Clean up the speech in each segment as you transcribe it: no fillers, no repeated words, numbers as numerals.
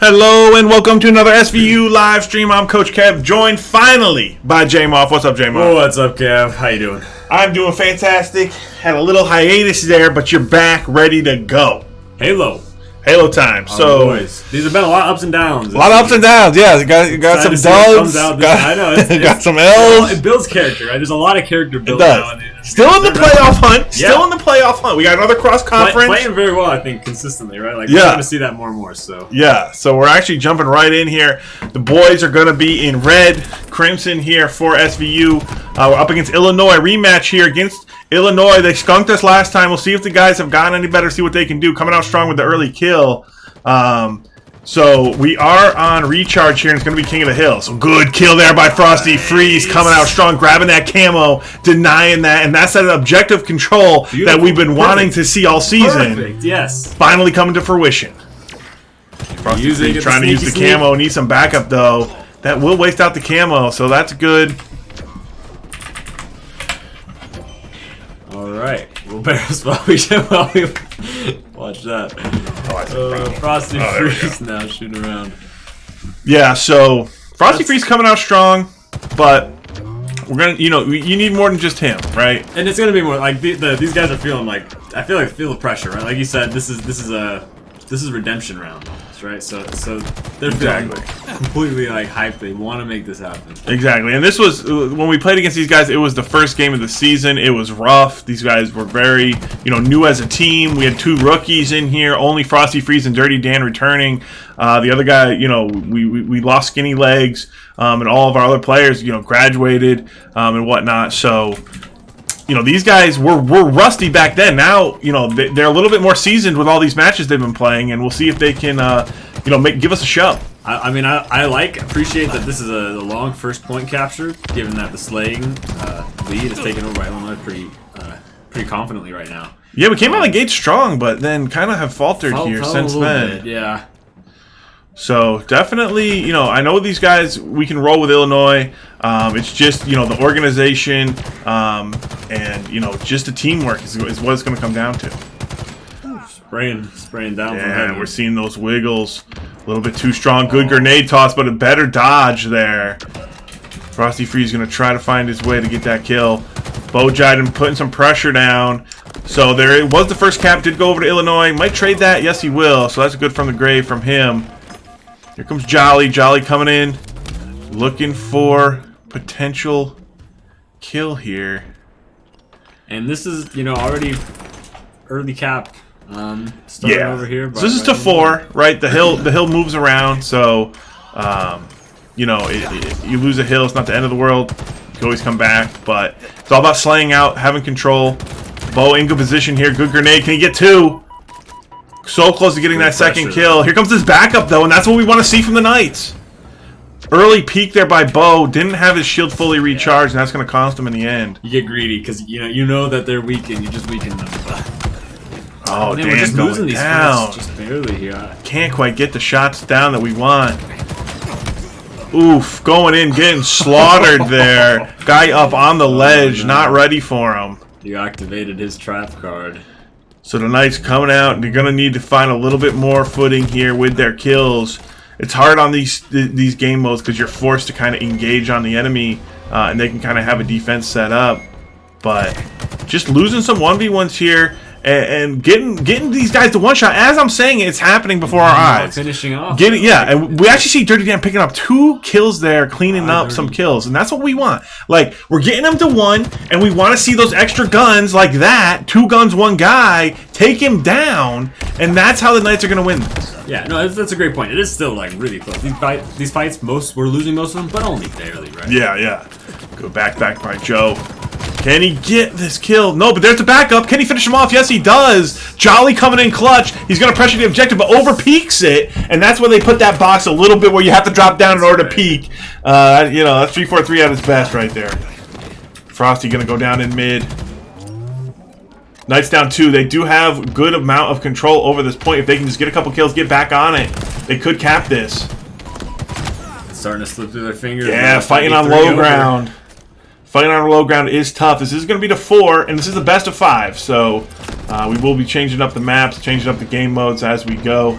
Hello and welcome to another SVU live stream. I'm Coach Kev, joined finally by J-Moff. What's up, J-Moff? Oh, what's up, Kev? How you doing? I'm doing fantastic. Had a little hiatus there, but you're back, ready to go. Halo time. So boys. These have been a lot of ups and downs. A lot of ups and downs. Yeah, got some dubs. I know. Got some L's. It builds character, right? There's a lot of character built now. Still in the playoff hunt. Still in the playoff hunt. We got another cross conference. Playing very well, I think, consistently, right? Like, yeah. We're going to see that more and more. So we're actually jumping right in here. The boys are going to be in red, crimson here for SVU. We're up against Illinois. Rematch here against Illinois. They skunked us last time. We'll see if the guys have gotten any better, see what they can do. Coming out strong with the early kill. So we are on recharge here, and it's going to be King of the Hill. So good kill there by Frosty Freeze, coming out strong, grabbing that camo, denying that, and that's that objective control that we've been wanting to see all season. Perfect, yes. Finally coming to fruition. Frosty Freeze trying to use the camo, needs some backup though. That will waste out the camo, so that's good. All right, we'll bear us while we watch that. Frosty Freeze now shooting around. Yeah, so Frosty Freeze coming out strong, but we're gonna, you need more than just him, right? And it's gonna be more like these guys are feeling like feel the pressure, right? Like you said, this is redemption round, right? So they're feeling completely like hyped. They want to make this happen. Exactly, and this was when we played against these guys. It was the first game of the season. It was rough. These guys were very, new as a team. We had two rookies in here. Only Frosty Freeze and Dirty Dan returning. The other guy, we lost Skinny Legs, and all of our other players, graduated and whatnot. So. These guys were rusty back then. Now, they're a little bit more seasoned with all these matches they've been playing, and we'll see if they can, give us a show. I appreciate that this is a long first point capture, given that the slaying lead is taken over by Illinois pretty confidently right now. Yeah, we came out of the gate strong, but then kind of have faltered here since then. Yeah. So definitely, I know these guys, we can roll with Illinois. It's just, the organization and, just the teamwork is what it's going to come down to. Spraying down. Yeah, we're seeing those wiggles. A little bit too strong. Good grenade toss, but a better dodge there. Frosty Freeze going to try to find his way to get that kill. Bojiden putting some pressure down. So there it was the first cap. Did go over to Illinois. Might trade that. Yes, he will. So that's good from the grave from him. Here comes Jolly. Jolly coming in. Looking for potential kill here. And this is, already early cap. Starting over here. So this is to 4, right? The hill moves around. So, you lose a hill. It's not the end of the world. You can always come back. But it's all about slaying out, having control. Bo in good position here. Good grenade. Can he get 2? So close to getting that second kill. Here comes this backup, though, and that's what we want to see from the Knights. Early peek there by Bo. Didn't have his shield fully recharged, and that's going to cost him in the end. You get greedy because you know that they're weak, and you just weaken them. Oh, damn, we're just losing these down. fights just barely here. Can't quite get the shots down that we want. Oof, going in, getting slaughtered there. Guy up on the ledge, not ready for him. You activated his trap card. So the Knights coming out, and they're going to need to find a little bit more footing here with their kills. It's hard on these game modes because you're forced to kind of engage on the enemy, and they can kind of have a defense set up. But just losing some 1v1s here and getting these guys to one shot. As I'm saying, it's happening before our eyes. Finishing off. And we actually see Dirty Dan picking up 2 kills there, cleaning up some kills, and that's what we want. Like, we're getting them to 1, and we want to see those extra guns like that. 2 guns, 1 guy, take him down, and that's how the Knights are going to win this. Yeah, no, that's a great point. It is still like really close. These fights, we're losing most of them, but only barely, right? Yeah. Go back by Joe. Can he get this kill? No, but there's the backup. Can he finish him off? Yes, he does. Jolly coming in clutch. He's going to pressure the objective, but over peaks it, and that's where they put that box a little bit where you have to drop down in order to peak. That's 3-4-3 at its best right there. Frosty going to go down in mid. Knights down 2. They do have good amount of control over this point. If they can just get a couple kills, get back on it, they could cap this. It's starting to slip through their fingers. Yeah, fighting on low ground. Fighting on low ground is tough. This is going to be to 4, and this is the best of 5. So we will be changing up the maps, changing up the game modes as we go.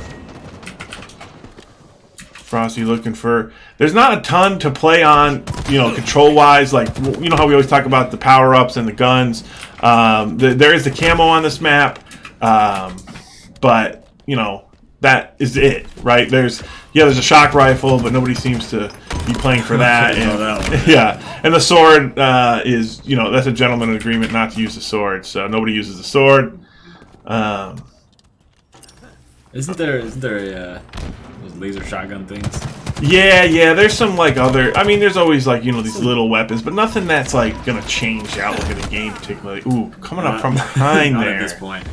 Frosty looking for... There's not a ton to play on, you know, control-wise. Like, you know how we always talk about the power-ups and the guns. There is the camo on this map, but, you know, that is it, right? There's a shock rifle, but nobody seems to be playing for that. And, yeah, and the sword is, you know, that's a gentleman's agreement not to use the sword, so nobody uses the sword. Isn't there a those laser shotgun things? Yeah, there's some like other. I mean, there's always like, you know, these little weapons, but nothing that's like gonna change the outlook of the game particularly. Ooh, coming up from behind not there. At this point,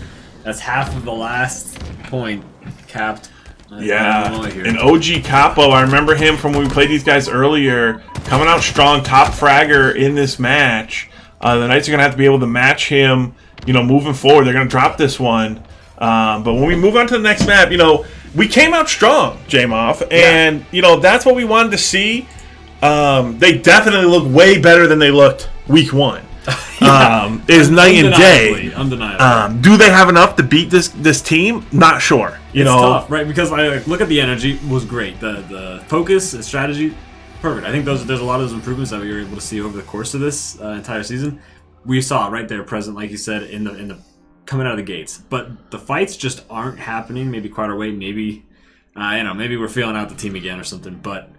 that's half of the last point capped. Yeah, and OG Capo, I remember him from when we played these guys earlier, coming out strong, top fragger in this match. The Knights are gonna have to be able to match him, you know, moving forward. They're gonna drop this one. But when we move on to the next map, you know, we came out strong, J-Moff, and, you know, that's what we wanted to see. They definitely look way better than they looked week 1. Is night and day. Undeniably. Do they have enough to beat this team? Not sure. You know, tough, right? Because I look at the energy was great. The focus, the strategy, perfect. I think there's a lot of those improvements that we were able to see over the course of this entire season. We saw it right there, present, like you said, in the coming out of the gates, but the fights just aren't happening. Maybe quite our way. Maybe you know, maybe we're feeling out the team again or something. But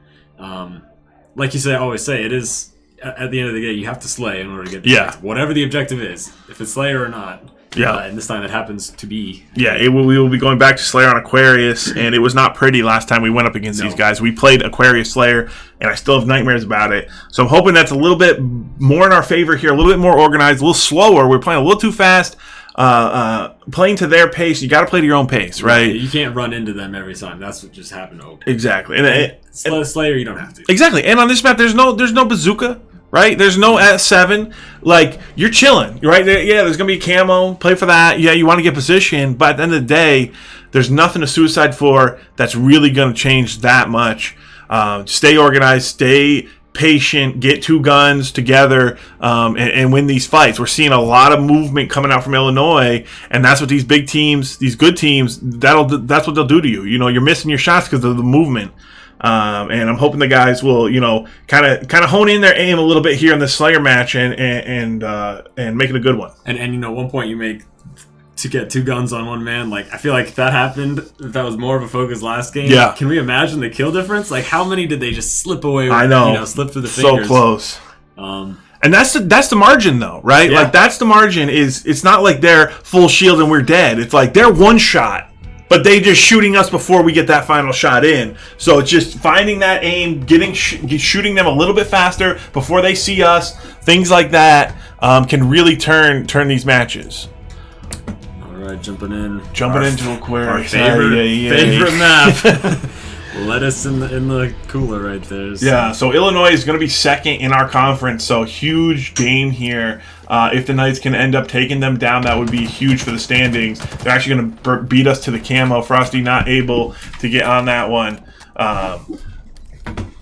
like you say, always say, it is at the end of the day you have to slay in order to get the objective. Whatever the objective is, if it's Slayer or not. Yeah, and this time it happens to be. Yeah, we will be going back to Slayer on Aquarius, and it was not pretty last time we went up against these guys. We played Aquarius Slayer, and I still have nightmares about it. So I'm hoping that's a little bit more in our favor here, a little bit more organized, a little slower. We're playing a little too fast. Playing to their pace. You got to play to your own pace, right? You can't run into them every time. That's what just happened. Exactly. And Slayer, you don't have to. Exactly. And on this map, there's no bazooka, right? There's no S7. Like, you're chilling, right? Yeah, there's gonna be camo. Play for that. Yeah, you want to get position, but at the end of the day, there's nothing to suicide for that's really gonna change that much. Stay organized. Stay patient, get 2 guns together, and win these fights. We're seeing a lot of movement coming out from Illinois, and that's what these big teams, these good teams, that's what they'll do to you. You know, you're missing your shots because of the movement. And I'm hoping the guys will, you know, kind of hone in their aim a little bit here in this Slayer match and make it a good one. And you know, one point you make to get 2 guns on 1 man, like, I feel like if that happened, if that was more of a focus last game, can we imagine the kill difference? Like, how many did they just slip away with, I know. You know, slip through the fingers? So close. And that's the margin, though, right? Yeah. Like, that's the margin. It's not like they're full shield and we're dead. It's like they're one shot, but they just shooting us before we get that final shot in. So it's just finding that aim, shooting them a little bit faster before they see us. Things like that can really turn these matches. Alright, jumping into Aquarius. Our favorite map. Lettuce in the cooler right there. So. Yeah, so Illinois is going to be second in our conference, so huge game here. If the Knights can end up taking them down, that would be huge for the standings. They're actually going to beat us to the camo. Frosty not able to get on that one.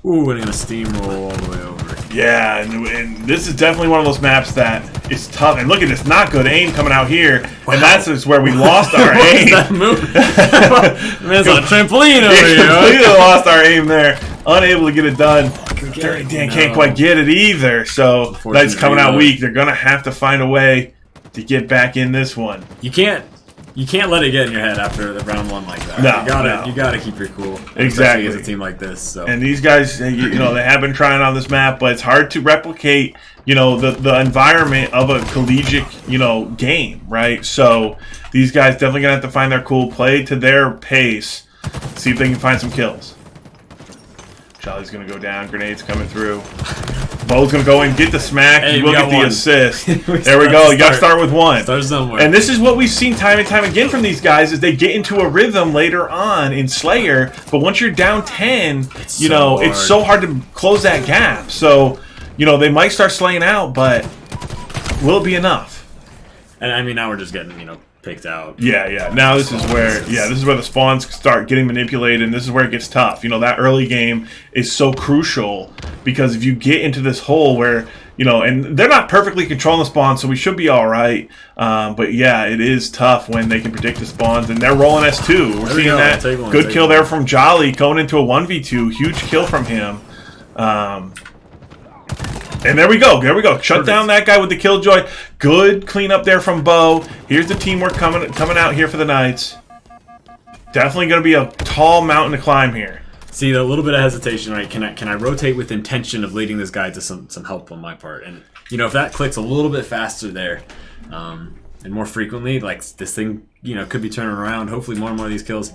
Ooh, and a steamroll all the way over. Yeah, and this is definitely one of those maps that is tough. And look at this, not good aim coming out here. Wow. And that's just where we lost our aim. That move? Man's on a trampoline over here. Completely lost our aim there. Unable to get it done. Dan can't quite get it either. So Knights coming out weak. They're going to have to find a way to get back in this one. You can't let it get in your head after the round 1 like that. No, you gotta keep your cool. Exactly. As a team like this. So. And these guys, you know, they have been trying on this map, but it's hard to replicate, you know, the environment of a collegiate, you know, game, right? So these guys definitely gonna have to find their cool, play to their pace, see if they can find some kills. Charlie's gonna go down, grenades coming through. Bo's gonna go and get the smack. Hey, you will get the assist. There we go. You gotta start with 1. Start somewhere. And this is what we've seen time and time again from these guys: is they get into a rhythm later on in Slayer. But once you're down 10, it's so hard to close that gap. So, you know, they might start slaying out, but will it be enough? And I mean, now we're just getting, you know, picked out. Yeah. Now this is where the spawns start getting manipulated, and this is where it gets tough. You know, that early game is so crucial because if you get into this hole where, you know, and they're not perfectly controlling the spawn, so we should be all right. But yeah, it is tough when they can predict the spawns, and they're rolling S2. We're seeing that good kill there from Jolly going into a 1v2. Huge kill from him. And there we go. There we go. Shut down that guy with the killjoy. Good cleanup there from Bo. Here's the teamwork coming out here for the Knights. Definitely going to be a tall mountain to climb here. See, a little bit of hesitation, right? Can I rotate with intention of leading this guy to some help on my part? And you know, if that clicks a little bit faster there, and more frequently, like this thing, you know, could be turning around. Hopefully, more and more of these kills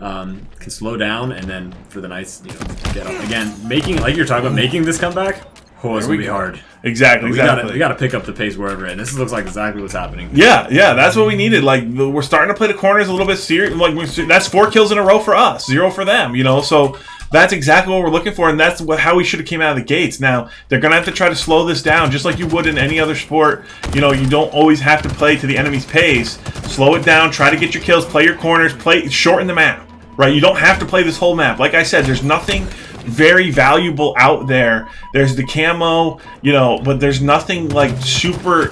can slow down, and then for the Knights, you know, get up again, making, like you're talking about, making this comeback. Oh, it's gonna be hard. Exactly. We gotta pick up the pace wherever, and this looks like exactly what's happening. Yeah, that's what we needed. Like, we're starting to play the corners a little bit serious. Like, that's 4 kills in a row for us, 0 for them. You know, so that's exactly what we're looking for, and that's how we should have came out of the gates. Now they're gonna have to try to slow this down, just like you would in any other sport. You know, you don't always have to play to the enemy's pace. Slow it down. Try to get your kills. Play your corners. Shorten the map. Right? You don't have to play this whole map. Like I said, there's nothing very valuable out there. There's the camo, you know, but there's nothing like super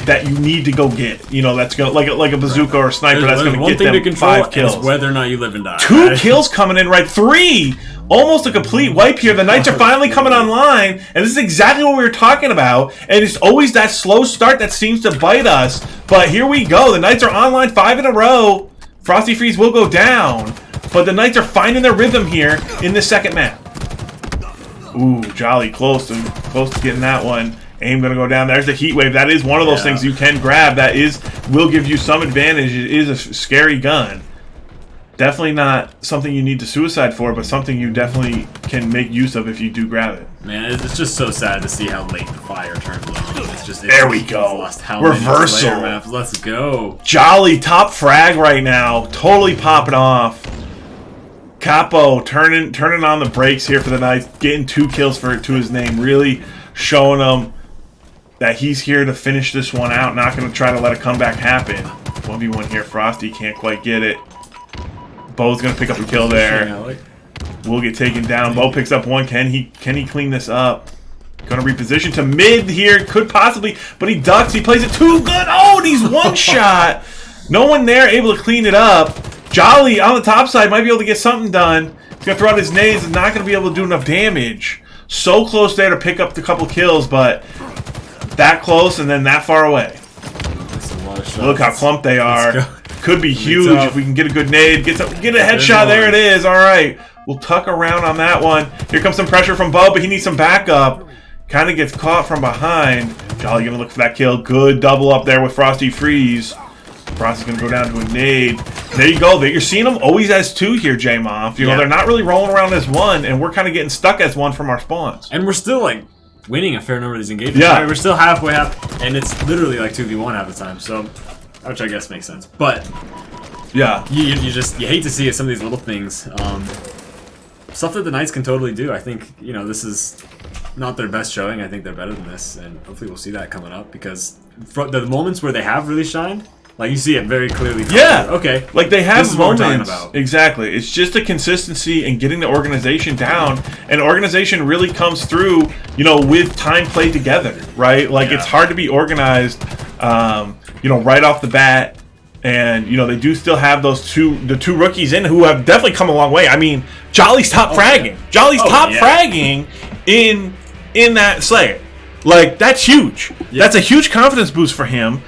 that you need to go get. You know, that's gonna like a bazooka or a sniper that's gonna get them 5 kills. Whether or not you live and die. 2 kills coming in, right? 3, almost a complete wipe here. The Knights are finally coming online, and this is exactly what we were talking about. And it's always that slow start that seems to bite us. But here we go. The Knights are online 5 in a row. Frosty Freeze will go down, but the Knights are finding their rhythm here in this second map. Ooh, Jolly close to getting that one. Aim gonna go down. There's the heat wave. That is one of those things you can grab. That will give you some advantage. It is a scary gun. Definitely not something you need to suicide for, but something you definitely can make use of if you do grab it. Man, it's just so sad to see how late the fire turns on. There we go. Reversal. Maps. Let's go. Jolly top frag right now. Totally popping off. Capo turning on the brakes here for the Knights, getting 2 kills to his name, really showing them that he's here to finish this one out, not going to try to let a comeback happen. 1v1 here, Frosty can't quite get it. Bo's going to pick up a kill there. Will get taken down. Bo picks up 1. Can he clean this up? Going to reposition to mid here, could possibly, but he ducks. He plays it too good. Oh, and he's one shot. No one there able to clean it up. Jolly on the top side might be able to get something done. He's going to throw out his nades and not going to be able to do enough damage. So close there to pick up the couple kills, but that close and then that far away. Look how clumped they are. Could be huge if we can get a good nade. Get a headshot. There it is. All right. We'll tuck around on that one. Here comes some pressure from Bo, but he needs some backup. Kind of gets caught from behind. Jolly going to look for that kill. Good double up there with Frosty Freeze. Frosty's going to go down to a nade. There you go. You're seeing them always as 2 here, J-Moff. You know, they're not really rolling around as 1, and we're kind of getting stuck as 1 from our spawns. And we're still, like, winning a fair number of these engagements. Yeah. Right? We're still halfway up, and it's literally like 2v1 half the time, so, which I guess makes sense. But, yeah, you hate to see some of these little things. Stuff that the Knights can totally do. I think, you know, this is not their best showing. I think they're better than this, and hopefully we'll see that coming up, because the moments where they have really shined, like, you see it very clearly. Yeah. Okay. Like, they have moments. Exactly. It's just the consistency and getting the organization down. And organization really comes through, you know, with time played together, right? Like, it's hard to be organized, you know, right off the bat. And, you know, they do still have the 2 rookies in who have definitely come a long way. I mean, Jolly's top fragging. Jolly's top fragging in that Slayer. Like, that's huge. That's a huge confidence boost for him.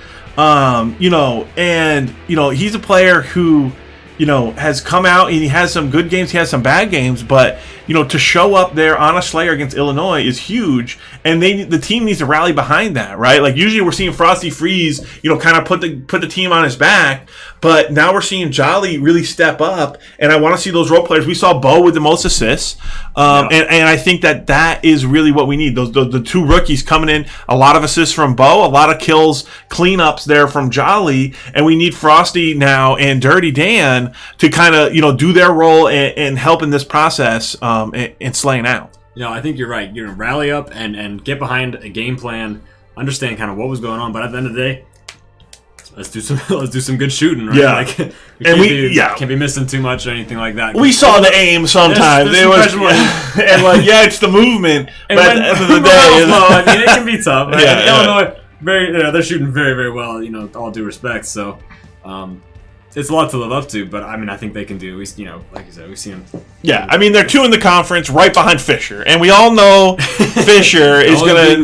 You know, and, you know, he's a player who, you know, has come out and he has some good games, he has some bad games, but, you know, to show up there on a Slayer against Illinois is huge, and the team needs to rally behind that, right? Like, usually we're seeing Frosty Freeze, you know, kind of put the team on his back, but now we're seeing Jolly really step up, and I want to see those role players. We saw Bo with the most assists, and I think that is really what we need. The 2 rookies coming in, a lot of assists from Bo, a lot of kills, cleanups there from Jolly, and we need Frosty now and Dirty Dan to kind of, you know, do their role and help in this process and slaying out. You know, I think you're right. You're going to rally up and get behind a game plan, understand kind of what was going on, but at the end of the day, let's do some good shooting, right? Yeah. Like, can't be missing too much or anything like that. We saw the aim sometimes. There's and like, yeah, it's the movement. But at the end of the day, I mean, it can be tough. Right? Yeah, Illinois, they're shooting very, very well. You know, all due respect. So, it's a lot to live up to. But I mean, I think they can do. Like you said, we've seen them. Yeah, I mean, they're 2 in the conference, right behind Fisher, and we all know Fisher is gonna.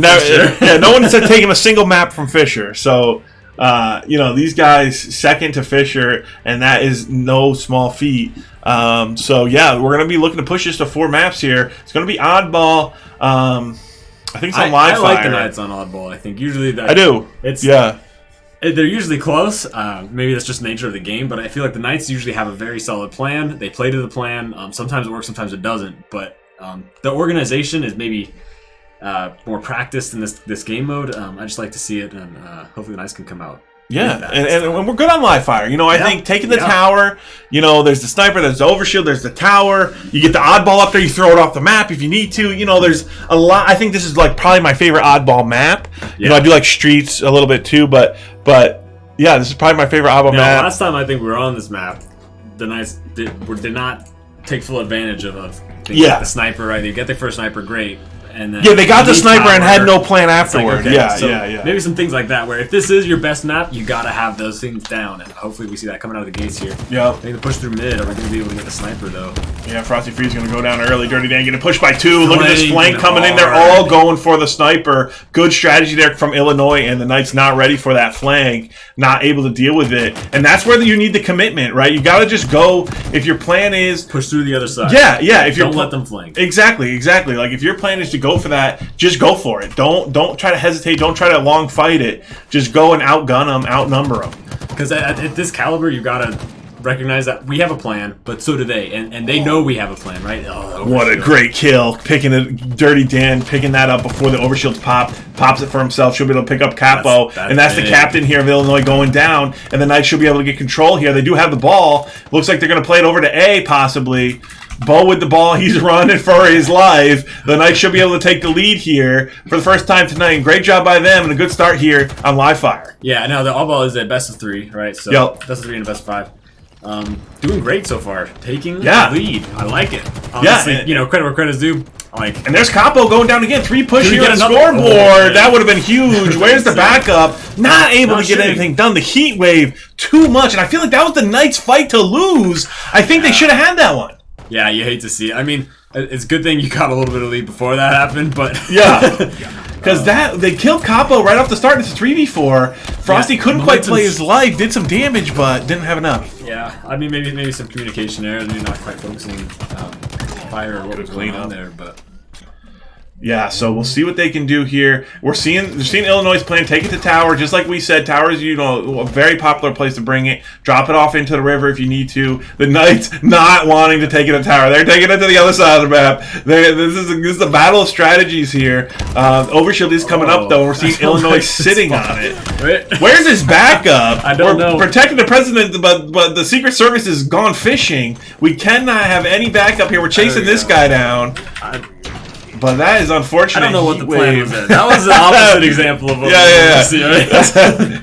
No one said taking a single map from Fisher. So, these guys second to Fisher, and that is no small feat. So yeah, we're gonna be looking to push this to 4 maps here. It's gonna be oddball. I think it's on live. I like the Knights on oddball. I think usually I do. They're usually close. Maybe that's just the nature of the game, but I feel like the Knights usually have a very solid plan. They play to the plan. Sometimes it works, sometimes it doesn't. But the organization is maybe more practiced in this game mode. I just like to see it, and hopefully the Knights can come out. Yeah, and we're good on live fire. I think taking the tower, there's the sniper, there's the overshield, there's the tower. You get the oddball up there, you throw it off the map if you need to. There's a lot. I think this is like probably my favorite oddball map. I do like streets a little bit too, but yeah, this is probably my favorite oddball map. Last time I think we were on this map, the Knights did not take full advantage of the sniper. Right, they get their first sniper, great. And then they got the sniper and had no plan afterward. Like, okay, maybe some things like that, where if this is your best map, you gotta have those things down, and hopefully we see that coming out of the gates here. Yeah. I think the push through mid, are we gonna be able to get the sniper though? Yeah, Frosty Freeze gonna go down early. Dirty Dan getting pushed by 2. Look at this flank coming in. They're all going for the sniper. Good strategy there from Illinois, and the Knights not ready for that flank, not able to deal with it, and that's where you need the commitment, right? You gotta just go. If your plan is push through the other side. Yeah. If you don't let them flank. Exactly. Like if your plan is to go for that, just go for it. Don't try to hesitate. Don't try to long fight it. Just go and outgun them, outnumber them. Because at this caliber, you gotta recognize that we have a plan, but so do they, and they know we have a plan, right? What a great kill! Picking it, Dirty Dan picking that up before the overshields pops it for himself. She'll be able to pick up Capo, and that's the captain here of Illinois going down. And the Knights should be able to get control here. They do have the ball. Looks like they're going to play it over to A possibly. Bo with the ball, he's running for his life. The Knights should be able to take the lead here for the first time tonight. Great job by them and a good start here on live fire. Yeah, no, the all ball is a best of 3, right? So best of 3 and a best of 5. Doing great so far. Taking the lead. I like it. Honestly, credit where credit's due. And there's Capo going down again. 3 push here on the scoreboard. That would have been huge. Where's the backup? Not able to get anything done. The heat wave, too much. And I feel like that was the Knights' fight to lose. I think they should have had that one. Yeah, you hate to see it. I mean, it's a good thing you got a little bit of lead before that happened, but... Because they killed Capo right off the start. It's 3v4. Frosty couldn't quite play his life, did some damage, but didn't have enough. Yeah, I mean, maybe some communication error, maybe not quite focusing fire or what was going on there, but... Yeah, so we'll see what they can do here. They're seeing Illinois' plan. Take it to tower, just like we said. Tower is, a very popular place to bring it. Drop it off into the river if you need to. The Knights not wanting to take it to tower. They're taking it to the other side of the map. This is a battle of strategies here. Overshield is coming up, though. We're seeing Illinois sitting on it. Where's his backup? I don't know. We're protecting the president, but the Secret Service has gone fishing. We cannot have any backup here. We're chasing this guy down. But that is unfortunate. I don't know what the plan was there. That was the opposite example of what we wanted to see, right?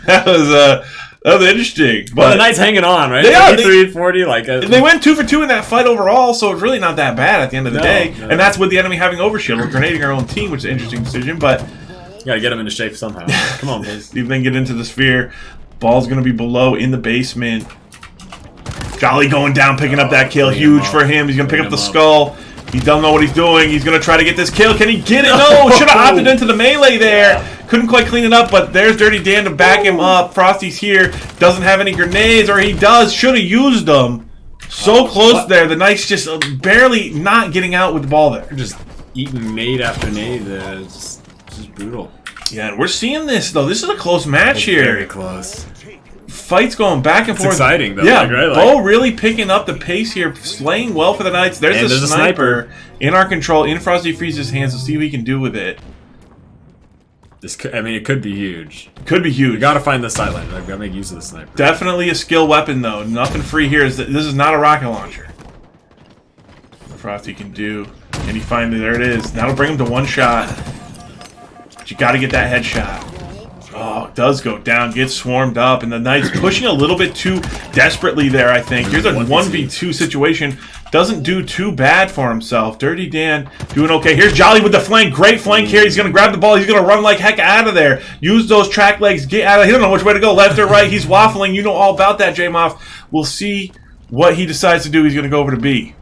that was interesting. But the Knights hanging on, right? They are. 3-40. They went 2 for 2 in that fight overall, so it's really not that bad at the end of the day. No. And that's with the enemy having overshield. We're grenading our own team, which is an interesting decision, but... You gotta get them into shape somehow. Come on, please. See if they can get into the sphere. Ball's gonna be below in the basement. Jolly going down, picking up that kill. Huge for him. He's gonna pick up the skull. He doesn't know what he's doing. He's going to try to get this kill. Can he get it? No! Should have opted into the melee there. Couldn't quite clean it up, but there's Dirty Dan to back him up. Frosty's here. Doesn't have any grenades, or he does. Should have used them. So close there. The Knights just barely not getting out with the ball there. Just eating nade after nade. It's just brutal. Yeah, and we're seeing this, though. This is a close match here. Very close. Fights going back and forth. It's exciting, though. Yeah, Bo really picking up the pace here, slaying well for the Knights. There's a sniper in our control, in Frosty Freeze's hands. We'll see what he can do with it. It could be huge. Could be huge. You got to find the sideline. I've got to make use of the sniper. Definitely a skill weapon, though. Nothing free here. This is not a rocket launcher. Frosty can do. And he finally, there it is. That'll bring him to 1 shot. But you got to get that headshot. Oh, does go down, gets swarmed up, and the Knights pushing a little bit too desperately there, I think. Here's a 1v2 situation. Doesn't do too bad for himself. Dirty Dan doing okay. Here's Jolly with the flank. Great flank here. He's going to grab the ball. He's going to run like heck out of there. Use those track legs. Get out of. He don't know which way to go, left or right. He's waffling. You know all about that, J-Moff. We'll see what he decides to do. He's going to go over to B.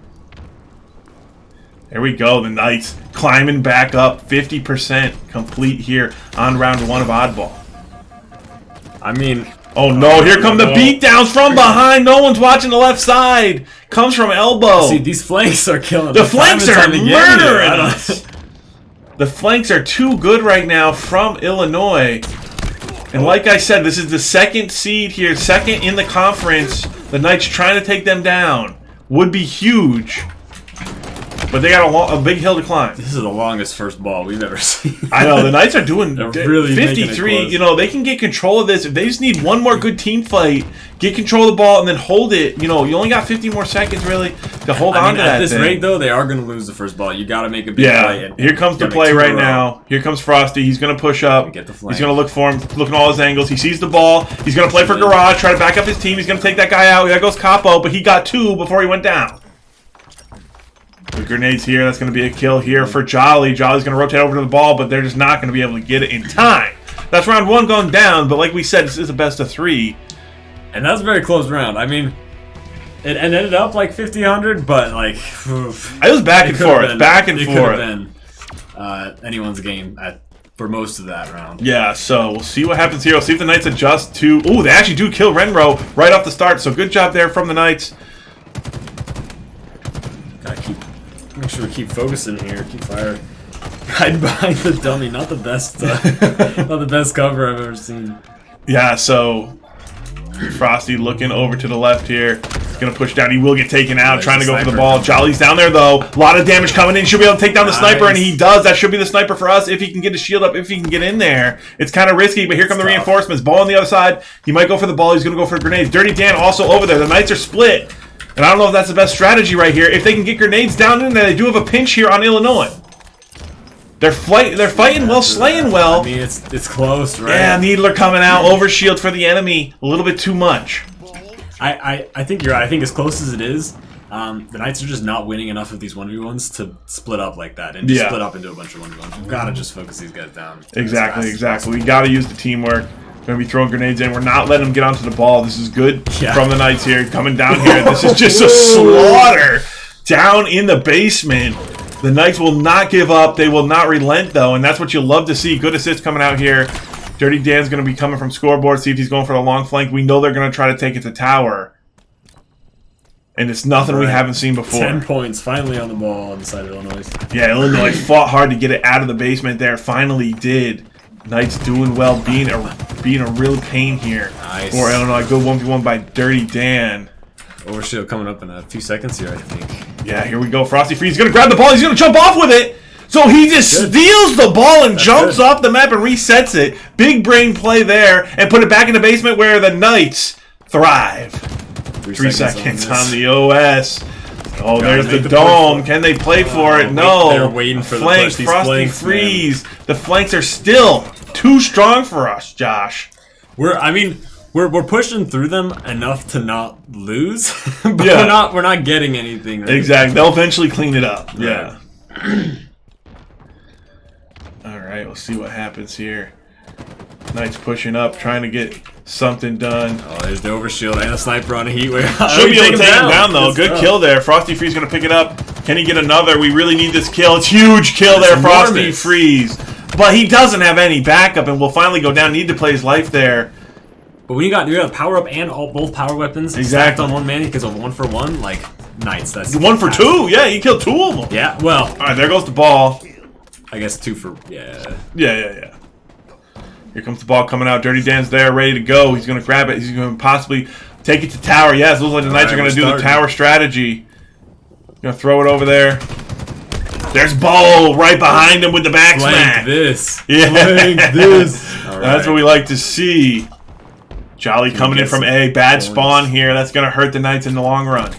There we go. The Knights climbing back up. 50% complete here on round 1 of Oddball. I mean... Oh no, here come the beatdowns from behind. No one's watching the left side. Comes from elbow. See, these flanks are killing. The flanks are murdering us. The flanks are too good right now from Illinois. And like I said, this is the 2nd seed here, 2nd in the conference. The Knights trying to take them down. Would be huge. But they got a big hill to climb. This is the longest first ball we've ever seen. I know, the Knights are doing really 53. You know, they can get control of this. If they just need one more good team fight, get control of the ball, and then hold it. You know, you only got 50 more seconds, really, to hold on to that At this thing. rate, though, they are going to lose the first ball. You got to make a big play. And here comes the play right now. Here comes Frosty. He's going to push up. Get the He's going to look for him, looking at all his angles. He sees the ball. He's going to play for Garage, try to back up his team. He's going to take that guy out. There goes Capo, but he got 2 before he went down. The grenades here. That's going to be a kill here for Jolly. Jolly's going to rotate over to the ball, but they're just not going to be able to get it in time. That's round 1 going down, but like we said, this is a best of 3. And that's a very close round. I mean, it ended up like 50-100, but like... It was back and forth. Back and forth. It could have been anyone's game for most of that round. Yeah, so we'll see what happens here. We'll see if the Knights adjust to... Ooh, they actually do kill Renro right off the start, so good job there from the Knights. Gotta make sure we keep focusing here. Keep fire. Hide behind the dummy. Not the best. Not the best cover I've ever seen. Yeah. So Frosty looking over to the left here. He's gonna push down. He will get taken out. Trying to go for the ball. Jolly's down there though. A lot of damage coming in. Should be able to take down the sniper, and he does. That should be the sniper for us if he can get his shield up. If he can get in there, it's kind of risky. But here come the reinforcements. Ball on the other side. He might go for the ball. He's gonna go for grenades. Dirty Dan also over there. The Knights are split. And I don't know if that's the best strategy right here. If they can get grenades down in there, they do have a pinch here on Illinois. They're fighting well, slaying well. I mean, it's close, right? Yeah, Needler coming out, overshield for the enemy, a little bit too much. I think you're right. I think as close as it is, the Knights are just not winning enough of these 1v1s to split up like that and just split up into a bunch of 1v1s. We've got to just focus these guys down. Exactly. We got to use the teamwork. Going to be throwing grenades in. We're not letting them get onto the ball. This is good from the Knights here. Coming down here. This is just a slaughter down in the basement. The Knights will not give up. They will not relent, though, and that's what you'll love to see. Good assist coming out here. Dirty Dan's going to be coming from scoreboard. See if he's going for the long flank. We know they're going to try to take it to tower. And it's nothing we haven't seen before. 10 points finally on the ball on the side of Illinois. Yeah, Illinois fought hard to get it out of the basement there. Finally did. Knights doing well, being a real pain here for Illinois. Good 1v1 by Dirty Dan. Overshield coming up in a few seconds here, I think. Yeah, here we go. Frosty Freeze. He's going to grab the ball. He's going to jump off with it. So he just steals the ball and jumps off the map and resets it. Big brain play there and put it back in the basement where the Knights thrive. 3 seconds on the OS. Oh, there's the dome. Can they play for it? No. They're waiting for the flanks. Frosty Freeze. The flanks are still too strong for us, Josh. We're pushing through them enough to not lose, but we're not getting anything. Right? Exactly. They'll eventually clean it up. Yeah. All right. We'll see what happens here. Knights pushing up, trying to get something done. Oh, there's the overshield and a sniper on a heat wave. Should be able to take him down, though. Good kill there. Frosty Freeze going to pick it up. Can he get another? We really need this kill. It's huge kill there, Frosty Freeze. But he doesn't have any backup, and will finally go down. Need to play his life there. But when you got power up and both power weapons stacked on one man because of 1-for-1, like Knights. That's 1 for 2. Yeah, he killed 2 of them. Yeah. Well. All right, there goes the ball. I guess 2 for Yeah. Here comes the ball coming out. Dirty Dan's there, ready to go. He's going to grab it. He's going to possibly take it to tower. Yes, looks like the Knights are going to do the tower strategy. Going to throw it over there. There's Bo right behind him with the back smack. This. Yeah. Flank this. That's what we like to see. Jolly coming in from A. Bad spawn here. That's going to hurt the Knights in the long run.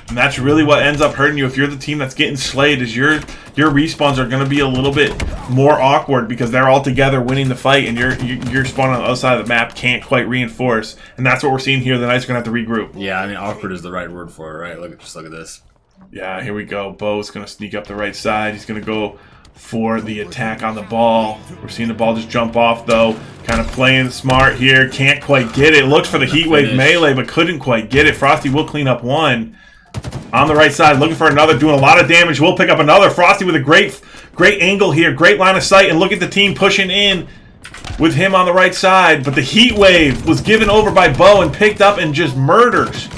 And that's really what ends up hurting you if you're the team that's getting slayed. Is you're your respawns are going to be a little bit more awkward because they're all together winning the fight, and you're spawning on the other side of the map, can't quite reinforce. And that's what we're seeing here. The Knights are going to have to regroup. Yeah, I mean, awkward is the right word for it, right? Just look at this. Yeah, here we go. Bo's going to sneak up the right side. He's going to go for the attack on the ball. We're seeing the ball just jump off, though. Kind of playing smart here. Can't quite get it. Looked for the heat wave melee, but couldn't quite get it. Frosty will clean up one. On the right side, looking for another, doing a lot of damage. We'll pick up another. Frosty with a great angle here. Great line of sight. And look at the team pushing in with him on the right side. But the heat wave was given over by Bo and picked up and just murders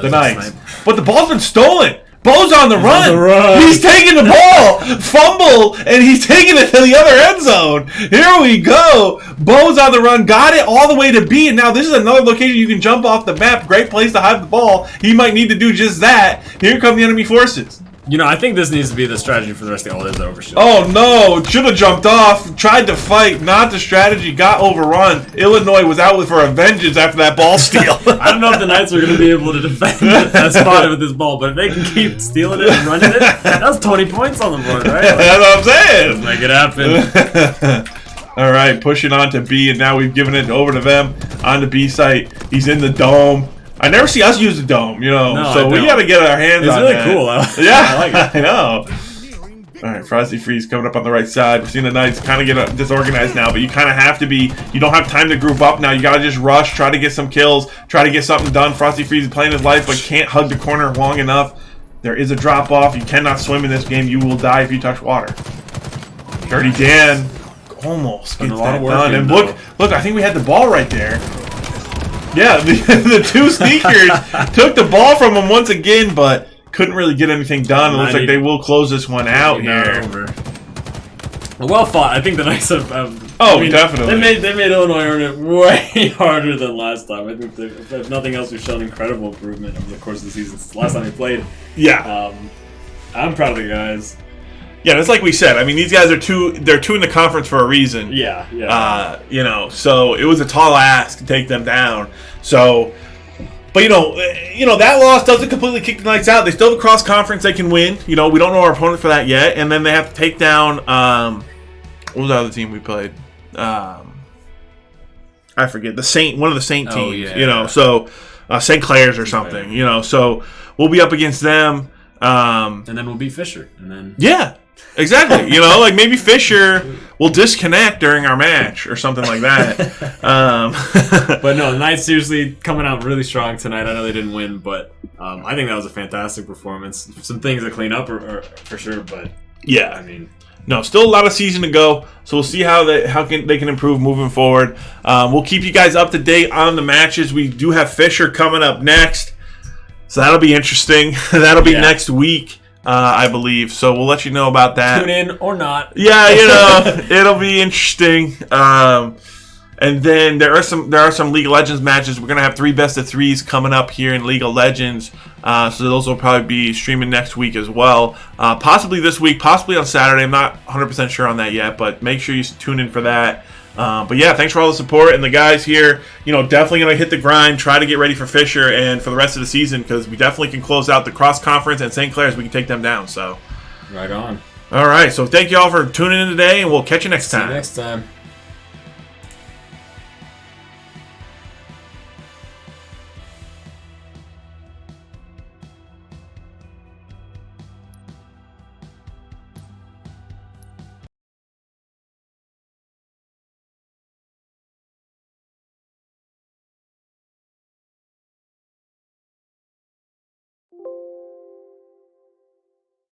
the Knights. But the ball's been stolen. Bo's on the run. He's taking the ball, fumble, and he's taking it to the other end zone. Here we go. Bo's on the run, got it all the way to B, and now this is another location you can jump off the map. Great place to hide the ball. He might need to do just that. Here come the enemy forces. You know, I think this needs to be the strategy for the rest of the all is overshield. Oh no, should have jumped off, tried to fight, not the strategy, got overrun. Illinois was out for a vengeance after that ball steal. I don't know if the Knights are going to be able to defend that spot with this ball, but if they can keep stealing it and running it, that's 20 points on the board, right? Like, that's what I'm saying. Let's make it happen. All right, pushing on to B, and now we've given it over to them on the B site. He's in the dome. I never see us use the dome, you know, no, so we got to get our hands on it. It's really that. cool. Yeah, I like it. I know. All right, Frosty Freeze coming up on the right side. We're seeing the Knights kind of get disorganized now, but you kind of have to be. You don't have time to group up now. You got to just rush, try to get some kills, try to get something done. Frosty Freeze is playing his life, but can't hug the corner long enough. There is a drop off. You cannot swim in this game. You will die if you touch water. Dirty Dan almost gets that done. And look, I think we had the ball right there. Yeah, the two sneakers took the ball from him once again, but couldn't really get anything done. It looks like they will close this one out here. Well fought. I think the Knights have. Definitely. They made Illinois earn it way harder than last time. I think if nothing else, we've shown incredible improvement over the course of the season since the last time we played. Yeah. I'm proud of the guys. Yeah, it's like we said. I mean, these guys are they're two in the conference for a reason. Yeah. You know, so it was a tall ask to take them down. So, but you know that loss doesn't completely kick the Knights out. They still have a cross conference they can win. You know, we don't know our opponent for that yet, and then they have to take down. What was the other team we played? I forget one of the Saint teams. Yeah. You know, so St. Clair's or something. Right. You know, so we'll be up against them. And then we'll beat Fisher, and then exactly. You know, like maybe Fisher will disconnect during our match or something like that. But no, the Knights seriously coming out really strong tonight. I know they didn't win, but I think that was a fantastic performance. Some things to clean up for sure, but yeah, I mean, no, still a lot of season to go. So we'll see how they can improve moving forward. We'll keep you guys up to date on the matches. We do have Fisher coming up next, so that'll be interesting. That'll be next week. I believe. So we'll let you know about that. Tune in or not. Yeah, you know, it'll be interesting. And then there are some League of Legends matches. We're gonna have 3 best-of-3s coming up here in League of Legends. So those will probably be streaming next week as well. Possibly this week, possibly on Saturday. I'm not 100% sure on that yet, but make sure you tune in for that. But yeah, thanks for all the support, and the guys here, you know, definitely going to hit the grind, try to get ready for Fisher and for the rest of the season, because we definitely can close out the cross conference, and St. Clair's, we can take them down. So right on. All right, so thank you all for tuning in today, and we'll catch you next time. See you next time.